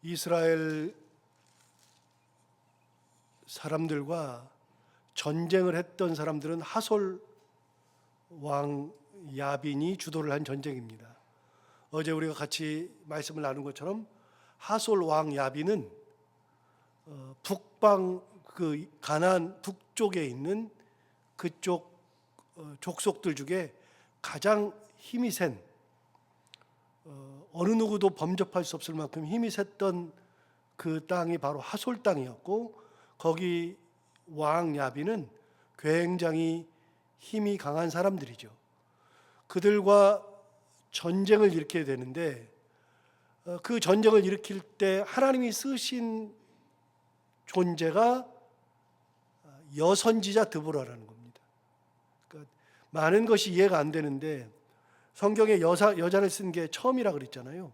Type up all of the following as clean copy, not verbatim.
이스라엘 사람들과 전쟁을 했던 사람들은 하솔 왕 야빈이 주도를 한 전쟁입니다. 어제 우리가 같이 말씀을 나눈 것처럼 하솔 왕 야빈은 북방 그 가나안 북쪽에 있는 그쪽 족속들 중에 가장 힘이 센 어느 누구도 범접할 수 없을 만큼 힘이 셌던 그 땅이 바로 하솔 땅이었고, 거기 왕 야빈은 굉장히 힘이 강한 사람들이죠. 그들과 전쟁을 일으켜야 되는데 그 전쟁을 일으킬 때 하나님이 쓰신 존재가 여선지자 드보라라는 겁니다. 그러니까 많은 것이 이해가 안 되는데 성경에 여자를 쓴 게 처음이라 그랬잖아요.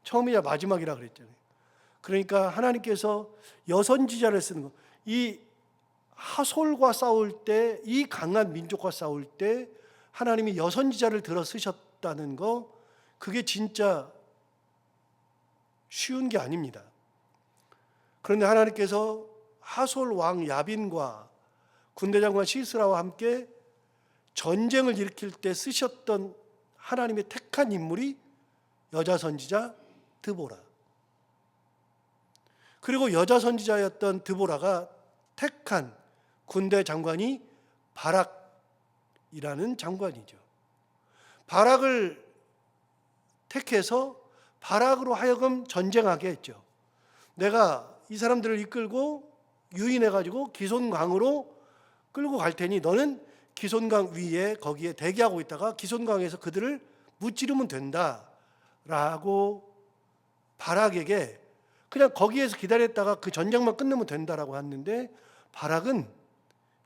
처음이야 마지막이라 그랬잖아요. 그러니까 하나님께서 여선지자를 쓰는 거, 이 하솔과 싸울 때, 이 강한 민족과 싸울 때 하나님이 여선지자를 들어 쓰셨다는 거, 그게 진짜 쉬운 게 아닙니다. 그런데 하나님께서 하솔 왕 야빈과 군대장관 시스라와 함께 전쟁을 일으킬 때 쓰셨던 하나님의 택한 인물이 여자 선지자 드보라. 그리고 여자 선지자였던 드보라가 택한 군대 장관이 바락이라는 장관이죠. 바락을 택해서 바락으로 하여금 전쟁하게 했죠. 내가 이 사람들을 이끌고 유인해가지고 기손강으로 끌고 갈 테니 너는 기손강 위에 거기에 대기하고 있다가 기손강에서 그들을 무찌르면 된다라고 바락에게 그냥 거기에서 기다렸다가 그 전쟁만 끝내면 된다라고 했는데, 바락은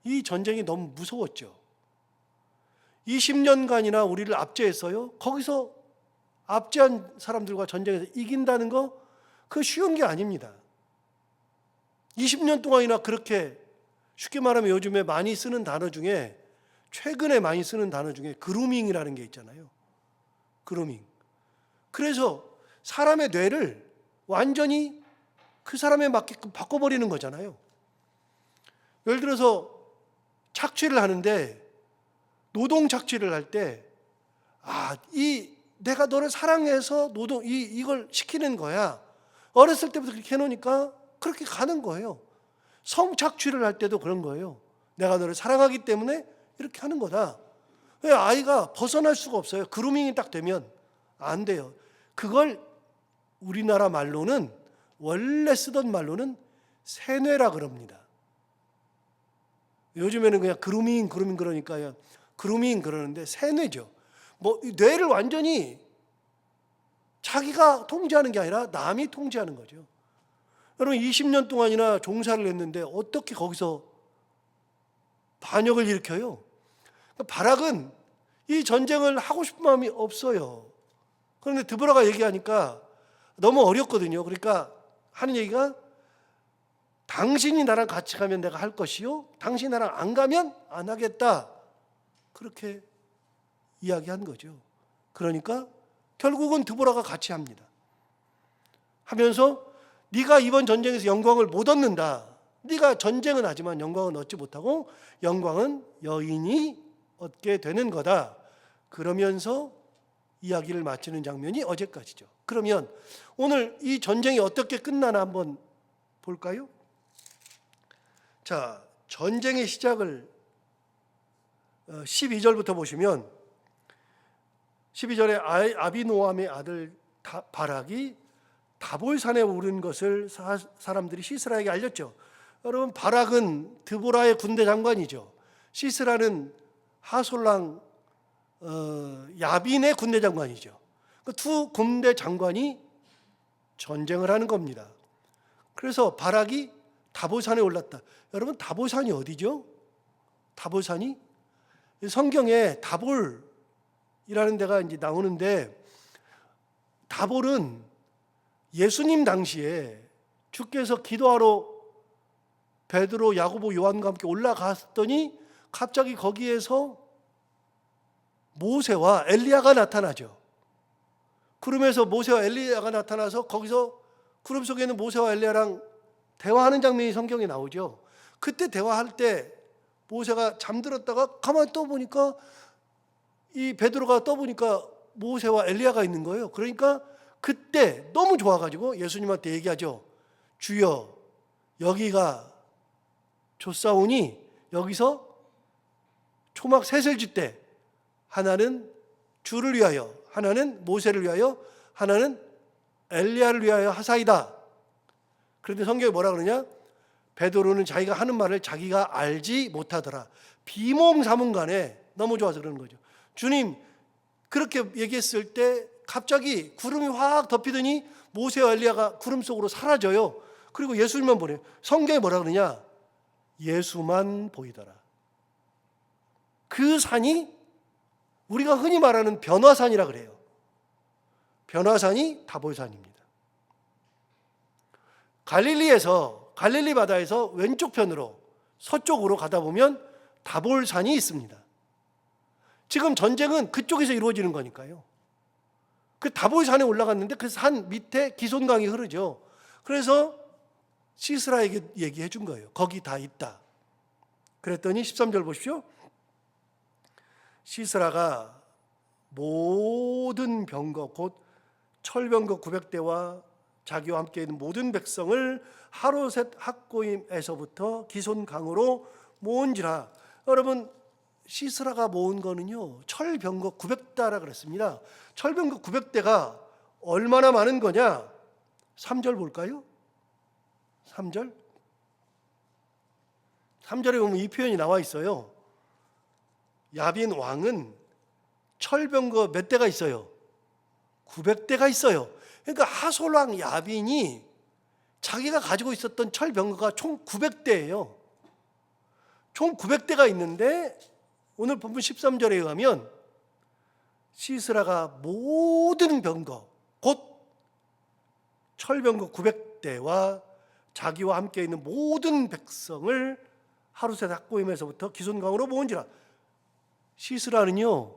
이 전쟁이 너무 무서웠죠. 20년간이나 우리를 압제했어요. 거기서 압제한 사람들과 전쟁에서 이긴다는 거, 그거 쉬운 게 아닙니다. 20년 동안이나 그렇게, 쉽게 말하면 요즘에 많이 쓰는 단어 중에, 최근에 많이 쓰는 단어 중에 그루밍이라는 게 있잖아요. 그루밍. 그래서 사람의 뇌를 완전히 그 사람에 맞게끔 바꿔버리는 거잖아요. 예를 들어서 착취를 하는데, 노동 착취를 할 때, 내가 너를 사랑해서 이걸 시키는 거야. 어렸을 때부터 그렇게 해놓으니까 그렇게 가는 거예요. 성착취를 할 때도 그런 거예요. 내가 너를 사랑하기 때문에 이렇게 하는 거다. 아이가 벗어날 수가 없어요. 그루밍이 딱 되면 안 돼요. 그걸 우리나라 말로는, 원래 쓰던 말로는 세뇌라 그럽니다. 요즘에는 그냥 그루밍 그러니까 그루밍 그러는데 세뇌죠. 뇌를 완전히 자기가 통제하는 게 아니라 남이 통제하는 거죠. 여러분 20년 동안이나 종사를 했는데 어떻게 거기서 반역을 일으켜요? 바락은 이 전쟁을 하고 싶은 마음이 없어요. 그런데 드보라가 얘기하니까 너무 어렵거든요. 그러니까 하는 얘기가, 당신이 나랑 같이 가면 내가 할 것이요, 당신이 나랑 안 가면 안 하겠다. 그렇게 이야기한 거죠. 그러니까 결국은 드보라가 같이 합니다. 하면서 네가 이번 전쟁에서 영광을 못 얻는다. 네가 전쟁은 하지만 영광은 얻지 못하고 영광은 여인이 얻게 되는 거다. 그러면서 이야기를 마치는 장면이 어제까지죠. 그러면 오늘 이 전쟁이 어떻게 끝나나 한번 볼까요? 자, 전쟁의 시작을 12절부터 보시면, 12절에 아비노암의 아들 바락이 다볼산에 오른 것을 사람들이 시스라에게 알렸죠. 여러분, 바락은 드보라의 군대 장관이죠. 시스라는 하솔랑 야빈의 군대 장관이죠. 그 두 군대 장관이 전쟁을 하는 겁니다. 그래서 바락이 다볼산에 올랐다. 여러분, 다볼산이 어디죠? 다볼산이 성경에 다볼이라는 데가 이제 나오는데, 다볼은 예수님 당시에 주께서 기도하러 베드로, 야고보, 요한과 함께 올라갔더니 갑자기 거기에서 모세와 엘리야가 나타나죠. 그러면서 모세와 엘리야가 나타나서 거기서 구름 속에는 모세와 엘리야랑 대화하는 장면이 성경에 나오죠. 그때 대화할 때 모세가 잠들었다가 가만히 떠보니까 이 베드로가 떠보니까 모세와 엘리야가 있는 거예요. 그러니까 그때 너무 좋아가지고 예수님한테 얘기하죠. 주여, 여기가 좋사오니 여기서 초막 셋을 짓되 하나는 주를 위하여, 하나는 모세를 위하여, 하나는 엘리야를 위하여 하사이다. 그런데 성경에 뭐라 그러냐? 베드로는 자기가 하는 말을 자기가 알지 못하더라. 비몽사몽간에 너무 좋아서 그러는 거죠. 주님, 그렇게 얘기했을 때 갑자기 구름이 확 덮이더니 모세와 엘리야가 구름 속으로 사라져요. 그리고 예수님만 보내요. 성경에 뭐라 그러냐? 예수만 보이더라. 그 산이 우리가 흔히 말하는 변화산이라 그래요. 변화산이 다볼산입니다. 갈릴리 바다에서 왼쪽 편으로 서쪽으로 가다 보면 다볼산이 있습니다. 지금 전쟁은 그쪽에서 이루어지는 거니까요. 그 다볼산에 올라갔는데 그 산 밑에 기손강이 흐르죠. 그래서 시스라에게 얘기해 준 거예요. 거기 다 있다. 그랬더니 13절 보십시오. 시스라가 모든 병거 곧 철병거 900대와 자기와 함께 있는 모든 백성을 하로셋 학고임에서부터 기손강으로 모은지라. 여러분, 시스라가 모은 거는요 철병거 900대라 그랬습니다. 철병거 900대가 얼마나 많은 거냐? 3절 볼까요? 3절에 보면 이 표현이 나와 있어요. 야빈 왕은 철병거 몇 대가 있어요? 900대가 있어요. 그러니까 하솔왕 야빈이 자기가 가지고 있었던 철병거가 총 900대예요. 총 900대가 있는데 오늘 본문 13절에 의하면 시스라가 모든 병거 곧 철병거 900대와 자기와 함께 있는 모든 백성을 하루셋 학고임에서부터 기손강으로 모은지라. 시스라는요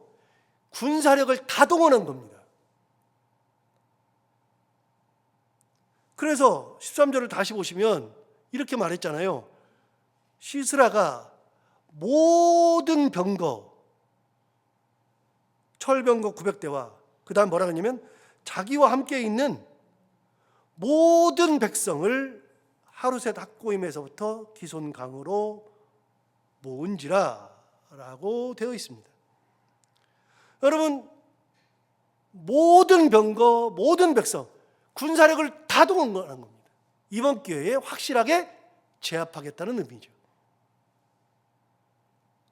군사력을 다 동원한 겁니다. 그래서 13절을 다시 보시면 이렇게 말했잖아요. 시스라가 모든 병거 철병거 900대와 그 다음 뭐라 하냐면 자기와 함께 있는 모든 백성을 하루셋 학고임에서부터 기손강으로 모은지라 라고 되어 있습니다. 여러분, 모든 병거, 모든 백성, 군사력을 다 동원한 겁니다. 이번 기회에 확실하게 제압하겠다는 의미죠.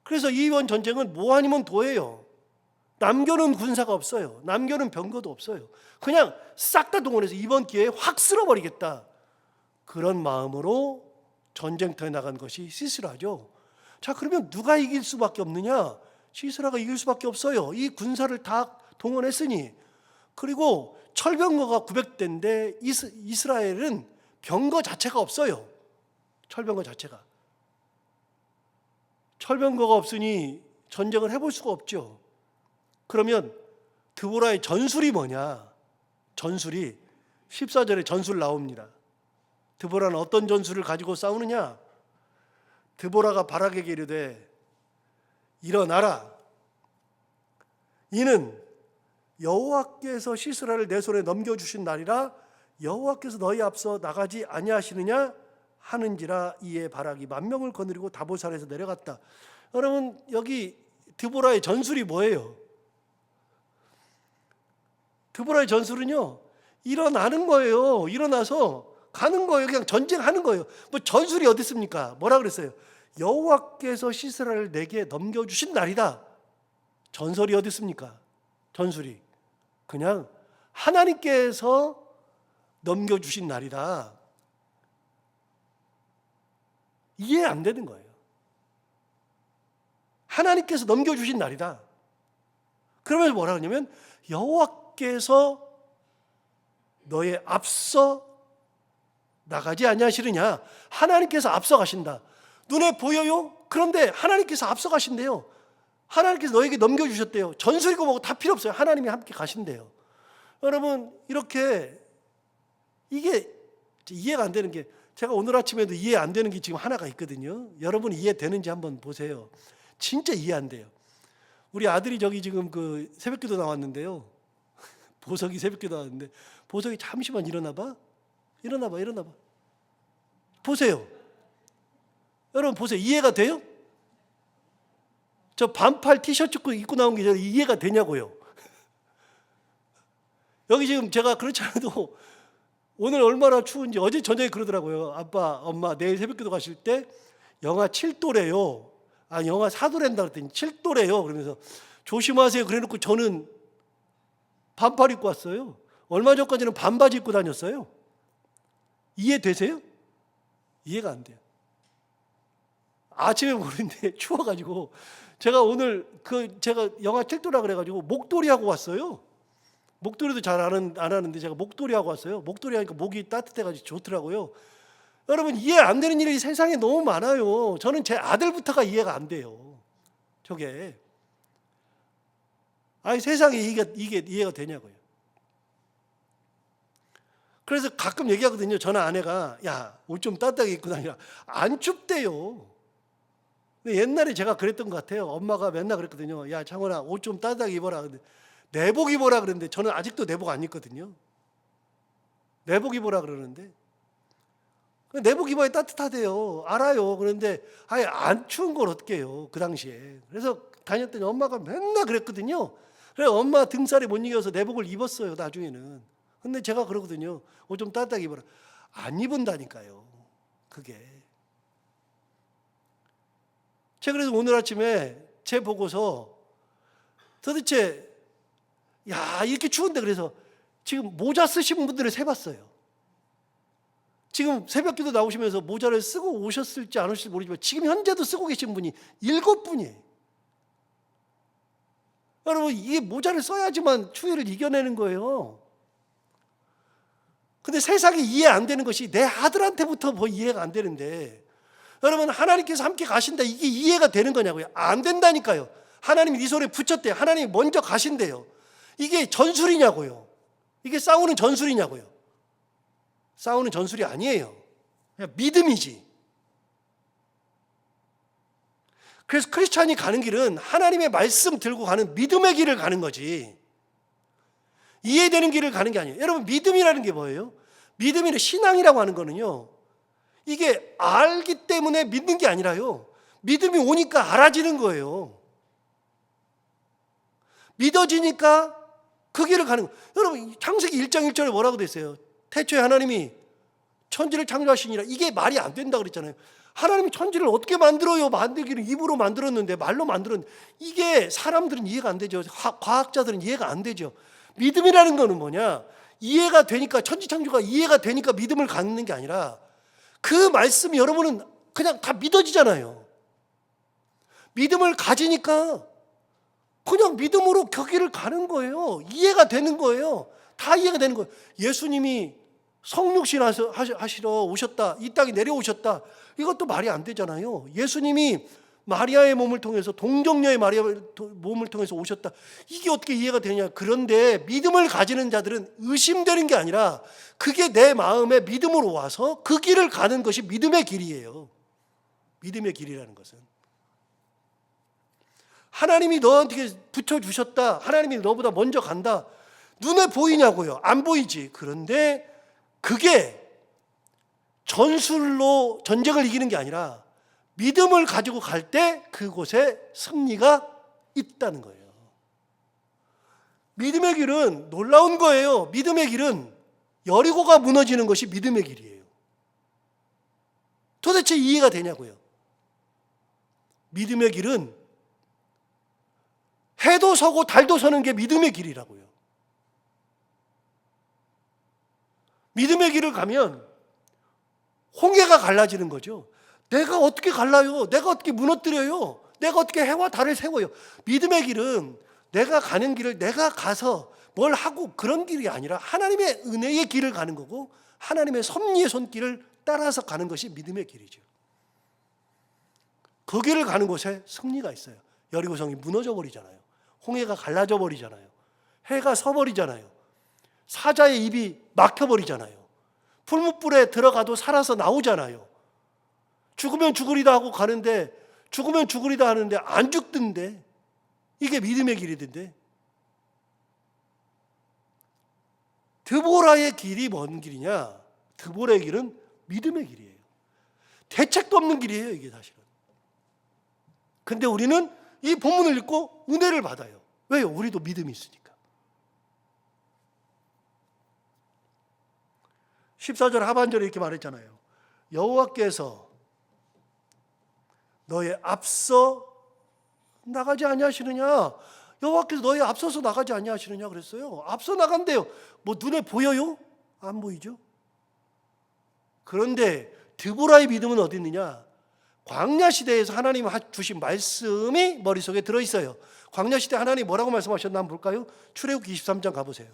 그래서 이번 전쟁은 뭐 아니면 도예요. 남겨놓은 군사가 없어요. 남겨놓은 병거도 없어요. 그냥 싹 다 동원해서 이번 기회에 확 쓸어버리겠다. 그런 마음으로 전쟁터에 나간 것이 시스라죠. 자, 그러면 누가 이길 수밖에 없느냐? 시스라가 이길 수밖에 없어요. 이 군사를 다 동원했으니. 그리고 철병거가 900대인데 이스라엘은 병거 자체가 없어요. 철병거 자체가. 철병거가 없으니 전쟁을 해볼 수가 없죠. 그러면 드보라의 전술이 뭐냐? 전술이 14절에 전술 나옵니다. 드보라는 어떤 전술을 가지고 싸우느냐? 드보라가 바락에게 이르되 일어나라. 이는 여호와께서 시스라를 내 손에 넘겨주신 날이라. 여호와께서 너희 앞서 나가지 아니하시느냐 하는지라. 이에 바락이 10,000명을 거느리고 다볼산에서 내려갔다. 여러분, 여기 드보라의 전술이 뭐예요? 드보라의 전술은요 일어나는 거예요. 일어나서 가는 거예요. 그냥 전쟁하는 거예요. 뭐 전술이 어디 있습니까? 뭐라 그랬어요? 여호와께서 시스라를 내게 넘겨주신 날이다. 전설이 어디 있습니까? 전술이 그냥 하나님께서 넘겨주신 날이다. 이해 안 되는 거예요. 하나님께서 넘겨주신 날이다. 그러면서 뭐라 그러냐면 여호와께서 너의 앞서 나가지 아니하시느냐. 하나님께서 앞서 가신다. 눈에 보여요? 그런데 하나님께서 앞서 가신대요. 하나님께서 너에게 넘겨주셨대요. 전술이고 뭐고 다 필요 없어요. 하나님이 함께 가신대요. 여러분, 이렇게 이게 이해가 안 되는 게, 제가 오늘 아침에도 이해 안 되는 게 지금 하나가 있거든요. 여러분 이해되는지 한번 보세요. 진짜 이해 안 돼요. 우리 아들이 저기 지금 그 새벽기도 나왔는데요. 보석이 새벽기도 나왔는데, 보석이 잠시만 일어나봐. 보세요. 여러분 보세요. 이해가 돼요? 저 반팔 티셔츠 입고 나온 게 이해가 되냐고요. 여기 지금 제가 그렇지 않아도 오늘 얼마나 추운지 어제 저녁에 그러더라고요. 아빠, 엄마 내일 새벽기도 가실 때 영하 7도래요. 아, 영하 4도랜다 그랬더니 7도래요. 그러면서 조심하세요. 그래놓고 저는 반팔 입고 왔어요. 얼마 전까지는 반바지 입고 다녔어요. 이해되세요? 이해가 안 돼요. 아침에 보는데 추워가지고 제가 오늘 제가 영하 7도라 그래가지고 목도리 하고 왔어요. 목도리도 잘 안 하는데 제가 목도리 하고 왔어요. 목도리 하니까 목이 따뜻해가지고 좋더라고요. 여러분 이해 안 되는 일이 세상에 너무 많아요. 저는 제 아들부터가 이해가 안 돼요. 저게. 아니 세상에 이게 이해가 되냐고요. 그래서 가끔 얘기하거든요. 저는 아내가 야, 옷 좀 따뜻하게 입고 다니라. 안 춥대요. 근데 옛날에 제가 그랬던 것 같아요. 엄마가 맨날 그랬거든요. 야, 창원아, 옷 좀 따뜻하게 입어라. 근데 내복 입어라 그러는데 저는 아직도 내복 안 입거든요. 내복 입어라 그러는데 내복 입어야 따뜻하대요. 알아요. 그런데 아예 안 추운 걸 어떻게 해요. 그 당시에. 그래서 다녔더니 엄마가 맨날 그랬거든요. 그래서 엄마 등살이 못 이겨서 내복을 입었어요. 나중에는. 근데 제가 그러거든요. 옷 좀 따뜻하게 입어라. 안 입은다니까요. 그게. 제가 그래서 오늘 아침에 제 보고서 도대체 야, 이렇게 추운데 그래서 지금 모자 쓰신 분들을 세봤어요. 지금 새벽기도 나오시면서 모자를 쓰고 오셨을지 안 오실지 모르지만 지금 현재도 쓰고 계신 분이 7분이에요. 여러분 이게 모자를 써야지만 추위를 이겨내는 거예요. 근데 세상에 이해 안 되는 것이 내 아들한테부터 뭐 이해가 안 되는데, 여러분 하나님께서 함께 가신다, 이게 이해가 되는 거냐고요. 안 된다니까요. 하나님이 네 손에 붙였대요. 하나님이 먼저 가신대요. 이게 전술이냐고요. 이게 싸우는 전술이냐고요. 싸우는 전술이 아니에요. 그냥 믿음이지. 그래서 크리스찬이 가는 길은 하나님의 말씀 들고 가는 믿음의 길을 가는 거지, 이해되는 길을 가는 게 아니에요. 여러분 믿음이라는 게 뭐예요? 믿음이나 신앙이라고 하는 거는요, 이게 알기 때문에 믿는 게 아니라요, 믿음이 오니까 알아지는 거예요. 믿어지니까 그 길을 가는 거예요. 여러분 창세기 1장 1절에 뭐라고 돼 있어요? 태초에 하나님이 천지를 창조하시니라. 이게 말이 안 된다 그랬잖아요. 하나님이 천지를 어떻게 만들어요? 만들기는 입으로 만들었는데, 말로 만들었는데, 이게 사람들은 이해가 안 되죠. 과학자들은 이해가 안 되죠. 믿음이라는 거는 뭐냐? 이해가 되니까, 천지 창조가 이해가 되니까 믿음을 갖는 게 아니라 그 말씀이 여러분은 그냥 다 믿어지잖아요. 믿음을 가지니까 그냥 믿음으로 그 길을 가는 거예요. 이해가 되는 거예요. 다 이해가 되는 거예요. 예수님이 성육신 하시러 오셨다, 이 땅에 내려오셨다, 이것도 말이 안 되잖아요. 예수님이 마리아의 몸을 통해서, 동정녀의 마리아의 몸을 통해서 오셨다, 이게 어떻게 이해가 되냐. 그런데 믿음을 가지는 자들은 의심되는 게 아니라 그게 내 마음에 믿음으로 와서 그 길을 가는 것이 믿음의 길이에요. 믿음의 길이라는 것은 하나님이 너한테 붙여주셨다, 하나님이 너보다 먼저 간다, 눈에 보이냐고요? 안 보이지. 그런데 그게 전술로 전쟁을 이기는 게 아니라 믿음을 가지고 갈 때 그곳에 승리가 있다는 거예요. 믿음의 길은 놀라운 거예요. 믿음의 길은 여리고가 무너지는 것이 믿음의 길이에요. 도대체 이해가 되냐고요? 믿음의 길은 해도 서고 달도 서는 게 믿음의 길이라고요. 믿음의 길을 가면 홍해가 갈라지는 거죠. 내가 어떻게 갈라요? 내가 어떻게 무너뜨려요? 내가 어떻게 해와 달을 세워요? 믿음의 길은 내가 가는 길을 내가 가서 뭘 하고 그런 길이 아니라 하나님의 은혜의 길을 가는 거고, 하나님의 섭리의 손길을 따라서 가는 것이 믿음의 길이죠. 그 길을 가는 곳에 승리가 있어요. 여리고성이 무너져 버리잖아요. 홍해가 갈라져 버리잖아요. 해가 서버리잖아요. 사자의 입이 막혀버리잖아요. 풀무불에 들어가도 살아서 나오잖아요. 죽으면 죽으리다 하고 가는데, 죽으면 죽으리다 하는데 안 죽던데. 이게 믿음의 길이던데. 드보라의 길이 뭔 길이냐? 드보라의 길은 믿음의 길이에요. 대책도 없는 길이에요, 이게 사실은. 근데 우리는 이 본문을 읽고 은혜를 받아요. 왜요? 우리도 믿음이 있으니까. 14절 하반절에 이렇게 말했잖아요. 여호와께서 너의 앞서 나가지 아니하시느냐? 여호와께서 너의 앞서서 나가지 아니하시느냐 그랬어요. 앞서 나간대요. 뭐 눈에 보여요? 안 보이죠? 그런데 드보라의 믿음은 어디 있느냐? 광야 시대에서 하나님 주신 말씀이 머릿속에 들어있어요. 광야 시대 하나님 뭐라고 말씀하셨나 한번 볼까요? 출애굽기 23장 가보세요.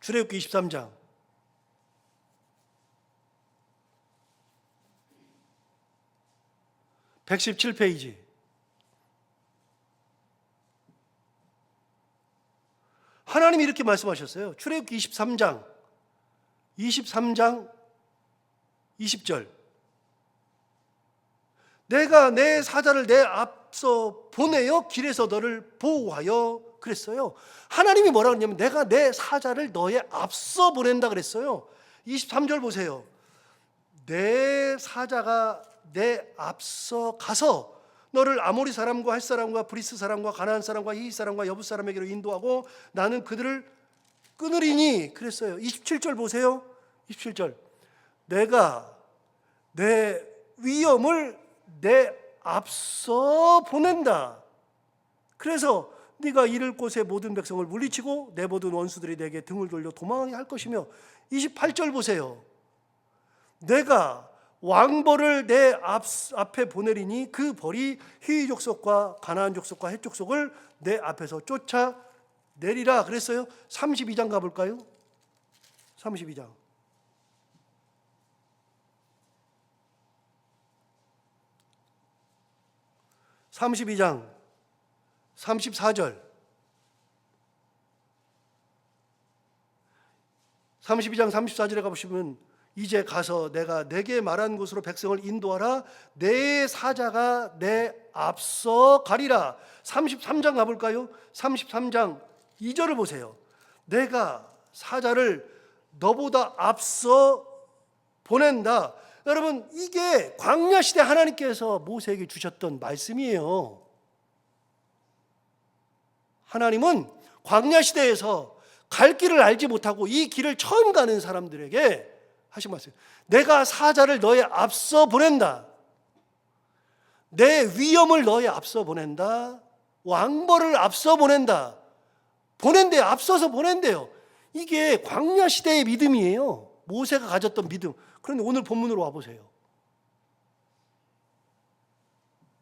출애굽기 23장 117페이지. 하나님이 이렇게 말씀하셨어요. 출애굽기 23장 20절. 내가 내 사자를 내 앞서 보내어 길에서 너를 보호하여 그랬어요. 하나님이 뭐라 그랬냐면 내가 내 사자를 너의 앞서 보낸다 그랬어요. 23절 보세요. 내 사자가 내 앞서 가서 너를 아모리 사람과 헷 사람과 브리스 사람과 가나안 사람과 히윗 사람과 여부 사람에게로 인도하고 나는 그들을 끊으리니 그랬어요. 27절 보세요. 27절. 내가 내 위엄을 내 앞서 보낸다. 그래서 네가 이를 곳의 모든 백성을 물리치고 내 모든 원수들이 내게 등을 돌려 도망하게 할 것이며 28절 보세요. 내가 왕벌을 내 앞에 보내리니 그 벌이 히위 족속과 가나안 족속과 헷 족속을 내 앞에서 쫓아내리라 그랬어요. 32장 가볼까요? 32장 34절 32장 34절에 가보시면 이제 가서 내가 내게 말한 곳으로 백성을 인도하라. 내 사자가 내 앞서 가리라. 33장 가볼까요? 33장 2절을 보세요. 내가 사자를 너보다 앞서 보낸다. 여러분 이게 광야 시대 하나님께서 모세에게 주셨던 말씀이에요. 하나님은 광야 시대에서 갈 길을 알지 못하고 이 길을 처음 가는 사람들에게 하신 말씀. 내가 사자를 너의 앞서 보낸다. 내 위엄을 너의 앞서 보낸다. 왕벌을 앞서 보낸다. 보낸대요. 앞서서 보낸대요. 이게 광야 시대의 믿음이에요. 모세가 가졌던 믿음. 그런데 오늘 본문으로 와보세요.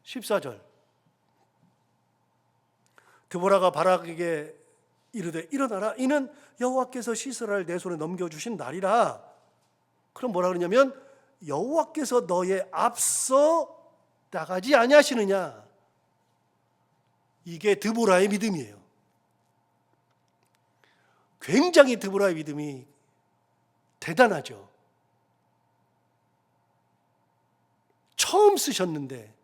14절. 드보라가 바락에게 이르되 일어나라. 이는 여호와께서 시스라를 내 손에 넘겨주신 날이라. 그럼 뭐라 그러냐면 여호와께서 너의 앞서 나가지 아니하시느냐. 이게 드보라의 믿음이에요. 굉장히 드보라의 믿음이 대단하죠. 처음 쓰셨는데,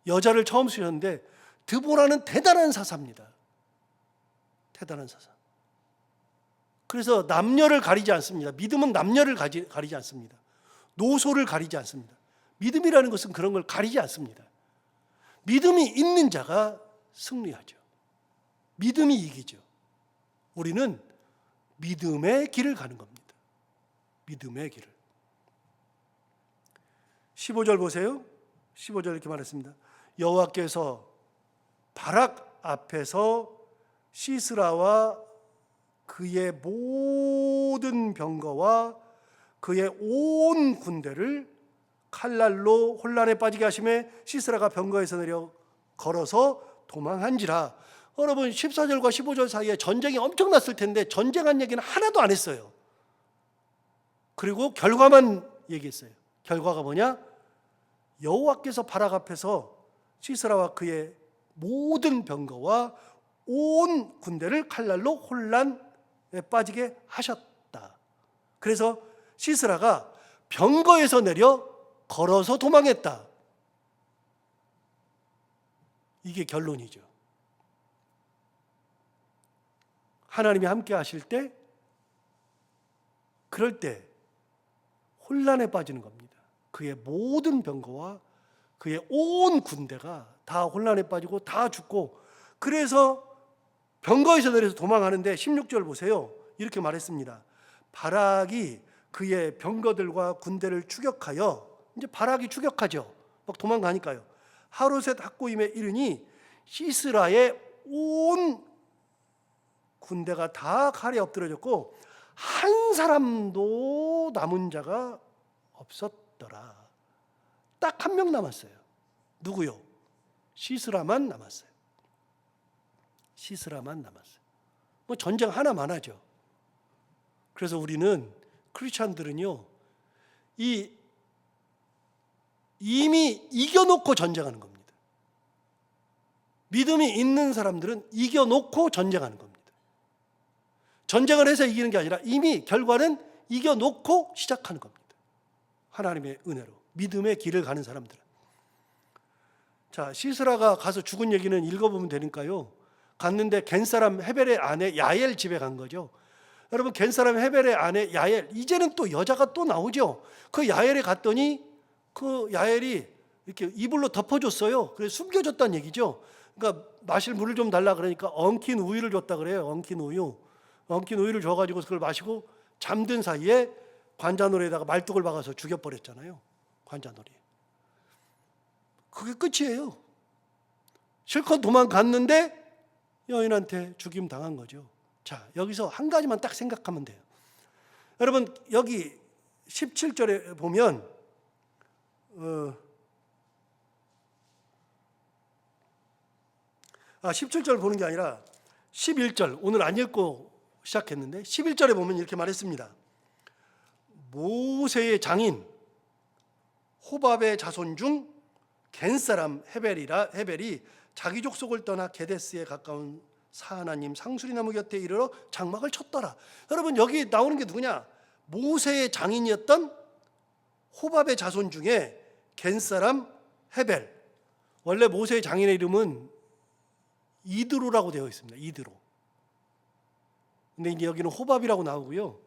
여자를 처음 쓰셨는데 드보라는 대단한 사사입니다. 대단한 사사. 그래서 남녀를 가리지 않습니다. 믿음은 남녀를 가리지 않습니다. 노소를 가리지 않습니다. 믿음이라는 것은 그런 걸 가리지 않습니다. 믿음이 있는 자가 승리하죠. 믿음이 이기죠. 우리는 믿음의 길을 가는 겁니다. 믿음의 길을. 15절 보세요. 15절 이렇게 말했습니다. 여호와께서 바락 앞에서 시스라와 그의 모든 병거와 그의 온 군대를 칼날로 혼란에 빠지게 하심에 시스라가 병거에서 내려 걸어서 도망한지라. 여러분 14절과 15절 사이에 전쟁이 엄청났을 텐데 전쟁한 얘기는 하나도 안 했어요. 그리고 결과만 얘기했어요. 결과가 뭐냐? 여호와께서 바락 앞에서 시스라와 그의 모든 병거와 온 군대를 칼날로 혼란에 빠지게 하셨다. 그래서 시스라가 병거에서 내려 걸어서 도망했다. 이게 결론이죠. 하나님이 함께 하실 때, 그럴 때 혼란에 빠지는 겁니다. 그의 모든 병거와 그의 온 군대가 다 혼란에 빠지고 다 죽고, 그래서 병거에서 내려서 도망하는데 16절 보세요. 이렇게 말했습니다. 바락이 그의 병거들과 군대를 추격하여, 이제 바락이 추격하죠. 막 도망가니까요. 하루셋 학고임에 이르니 시스라의 온 군대가 다 칼에 엎드러졌고 한 사람도 남은 자가 없었더라. 딱 한 명 남았어요. 누구요? 시스라만 남았어요. 시스라만 남았어요. 뭐 전쟁 하나만 하죠. 그래서 우리는, 크리스찬들은요, 이미 이겨놓고 전쟁하는 겁니다. 믿음이 있는 사람들은 이겨놓고 전쟁하는 겁니다. 전쟁을 해서 이기는 게 아니라 이미 결과는 이겨놓고 시작하는 겁니다. 하나님의 은혜로 믿음의 길을 가는 사람들은. 자, 시스라가 가서 죽은 얘기는 읽어보면 되니까요. 갔는데 겐사람 헤벨의 아내 야엘 집에 간 거죠. 여러분, 겐사람 헤벨의 아내 야엘, 이제는 또 여자가 또 나오죠. 그 야엘에 갔더니 그 야엘이 이렇게 이불로 덮어줬어요. 그래서 숨겨줬다는 얘기죠. 그러니까 마실 물을 좀 달라 그러니까 엉킨 우유를 줬다 그래요. 엉킨 우유를 줘가지고 그걸 마시고 잠든 사이에 관자놀이에다가 말뚝을 박아서 죽여버렸잖아요. 관자놀이. 그게 끝이에요. 실컷 도망갔는데 여인한테 죽임 당한 거죠. 자, 여기서 한 가지만 딱 생각하면 돼요. 여러분, 여기 17절에 보면 17절 보는 게 아니라 11절, 오늘 안 읽고 시작했는데 11절에 보면 이렇게 말했습니다. 모세의 장인 호밥의 자손 중 겐사람 헤벨이 자기 족속을 떠나 게데스에 가까운 사하나님 상수리나무 곁에 이르러 장막을 쳤더라. 여러분, 여기 나오는 게 누구냐? 모세의 장인이었던 호밥의 자손 중에 겐사람 헤벨. 원래 모세의 장인의 이름은 이드로라고 되어 있습니다. 이드로. 근데 이제 여기는 호밥이라고 나오고요.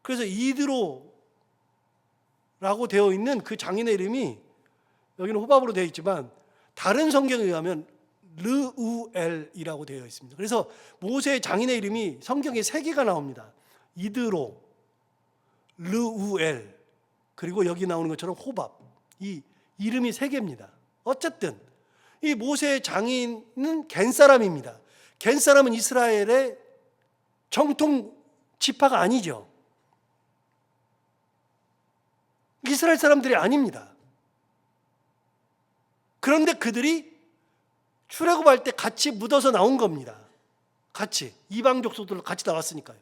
그래서 이드로라고 되어 있는 그 장인의 이름이 여기는 호밥으로 되어 있지만 다른 성경에 의하면 르우엘이라고 되어 있습니다. 그래서 모세의 장인의 이름이 성경에 3개가 나옵니다. 이드로, 르우엘, 그리고 여기 나오는 것처럼 호밥. 이 이름이 3개입니다. 어쨌든 이 모세의 장인은 겐사람입니다. 겐사람은 이스라엘의 정통 지파가 아니죠. 이스라엘 사람들이 아닙니다. 그런데 그들이 출애굽할 때 같이 묻어서 나온 겁니다. 같이 이방 족속들로 같이 나왔으니까요.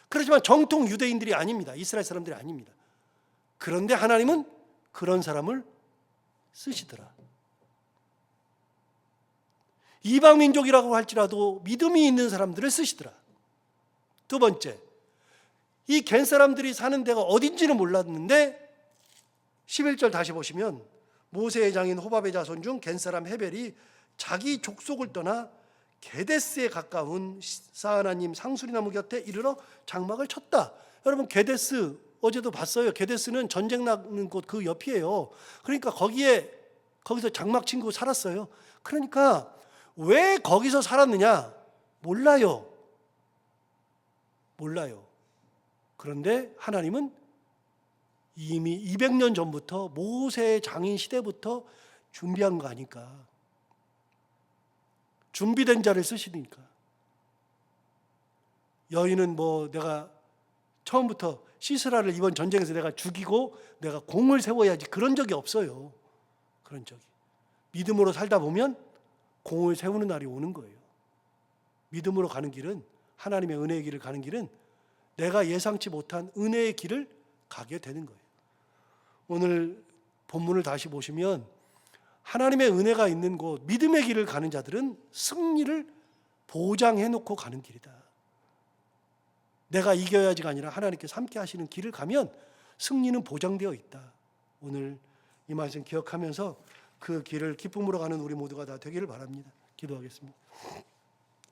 그렇지만 정통 유대인들이 아닙니다. 이스라엘 사람들이 아닙니다. 그런데 하나님은 그런 사람을 쓰시더라. 이방 민족이라고 할지라도 믿음이 있는 사람들을 쓰시더라. 두 번째, 이 겐 사람들이 사는 데가 어딘지는 몰랐는데 11절 다시 보시면 모세의 장인 호밥의 자손 중 겐 사람 헤벨이 자기 족속을 떠나 게데스에 가까운 사하나님 상수리나무 곁에 이르러 장막을 쳤다. 여러분, 게데스 어제도 봤어요. 게데스는 전쟁 나는 곳 그 옆이에요. 그러니까 거기서 장막 친구 살았어요. 그러니까 왜 거기서 살았느냐? 몰라요. 그런데 하나님은 이미 200년 전부터 모세의 장인 시대부터 준비한 거 아닐까. 준비된 자를 쓰시니까. 여인은 내가 처음부터 시스라를 이번 전쟁에서 내가 죽이고 내가 공을 세워야지, 그런 적이 없어요. 그런 적이. 믿음으로 살다 보면 공을 세우는 날이 오는 거예요. 믿음으로 가는 길은, 하나님의 은혜의 길을 가는 길은 내가 예상치 못한 은혜의 길을 가게 되는 거예요. 오늘 본문을 다시 보시면 하나님의 은혜가 있는 곳, 믿음의 길을 가는 자들은 승리를 보장해 놓고 가는 길이다. 내가 이겨야지가 아니라 하나님께서 함께 하시는 길을 가면 승리는 보장되어 있다. 오늘 이 말씀 기억하면서 그 길을 기쁨으로 가는 우리 모두가 다 되기를 바랍니다. 기도하겠습니다.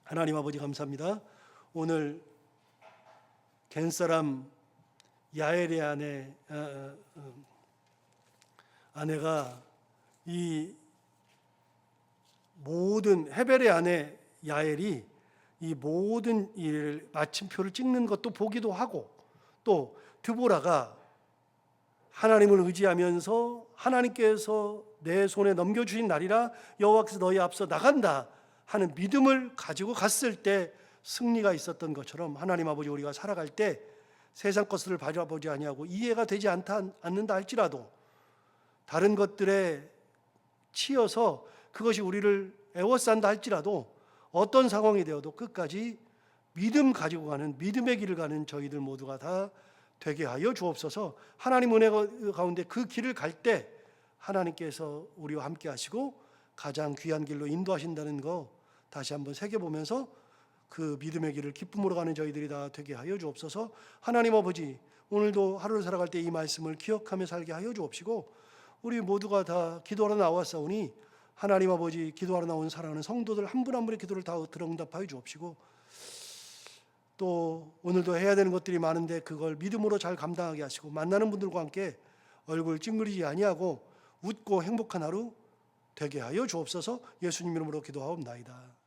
하나님 아버지 감사합니다. 오늘 겐사람 야엘의 아내가 이 모든 헤벨의 아내 야엘이 이 모든 일 마침표를 찍는 것도 보기도 하고, 또 드보라가 하나님을 의지하면서 하나님께서 내 손에 넘겨주신 날이라 여호와께서 너희 앞서 나간다 하는 믿음을 가지고 갔을 때 승리가 있었던 것처럼, 하나님 아버지 우리가 살아갈 때 세상 것을 바라보지 아니하고 이해가 되지 않는다 할지라도 다른 것들에 치여서 그것이 우리를 애워싼다 할지라도 어떤 상황이 되어도 끝까지 믿음 가지고 가는, 믿음의 길을 가는 저희들 모두가 다 되게 하여 주옵소서. 하나님 은혜 가운데 그 길을 갈 때 하나님께서 우리와 함께 하시고 가장 귀한 길로 인도하신다는 거 다시 한번 새겨보면서 그 믿음의 길을 기쁨으로 가는 저희들이 다 되게 하여 주옵소서. 하나님 아버지, 오늘도 하루를 살아갈 때 이 말씀을 기억하며 살게 하여 주옵시고, 우리 모두가 다 기도하러 나왔사오니 하나님 아버지, 기도하러 나온 사랑하는 성도들 한 분 한 분의 기도를 다 들어응답하여 주옵시고, 또 오늘도 해야 되는 것들이 많은데 그걸 믿음으로 잘 감당하게 하시고, 만나는 분들과 함께 얼굴 찡그리지 아니하고 웃고 행복한 하루 되게 하여 주옵소서. 예수님 이름으로 기도하옵나이다.